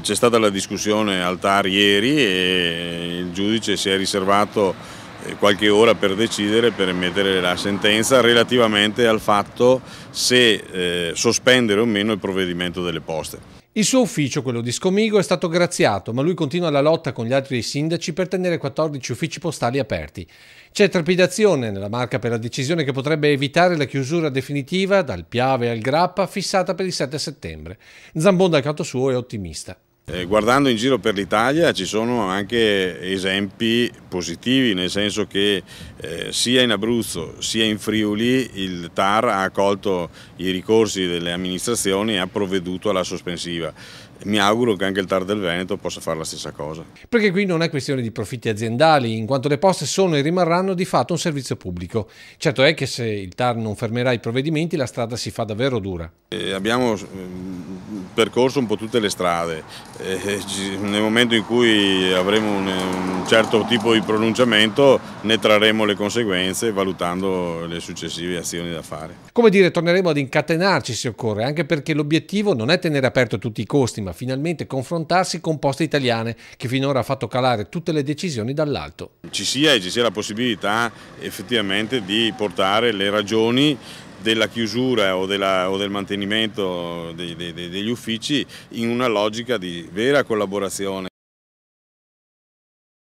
C'è stata la discussione al TAR ieri e il giudice si è riservato qualche ora per decidere, per emettere la sentenza relativamente al fatto se sospendere o meno il provvedimento delle poste. Il suo ufficio, quello di Scomigo, è stato graziato, ma lui continua la lotta con gli altri sindaci per tenere 14 uffici postali aperti. C'è trepidazione nella Marca per la decisione che potrebbe evitare la chiusura definitiva dal Piave al Grappa fissata per il 7 settembre. Zambon dal canto suo è ottimista. Guardando in giro per l'Italia ci sono anche esempi positivi, nel senso che sia in Abruzzo sia in Friuli il TAR ha accolto i ricorsi delle amministrazioni e ha provveduto alla sospensiva. Mi auguro che anche il TAR del Veneto possa fare la stessa cosa. Perché qui non è questione di profitti aziendali, in quanto le poste sono e rimarranno di fatto un servizio pubblico. Certo è che se il TAR non fermerà i provvedimenti la strada si fa davvero dura. Abbiamo percorso un po' tutte le strade, nel momento in cui avremo un certo tipo di pronunciamento ne trarremo le conseguenze valutando le successive azioni da fare. Come dire, torneremo ad incatenarci se occorre, anche perché l'obiettivo non è tenere aperto tutti i costi, ma finalmente confrontarsi con Poste Italiane, che finora ha fatto calare tutte le decisioni dall'alto. Ci sia la possibilità effettivamente di portare le ragioni della chiusura o del mantenimento degli uffici in una logica di vera collaborazione.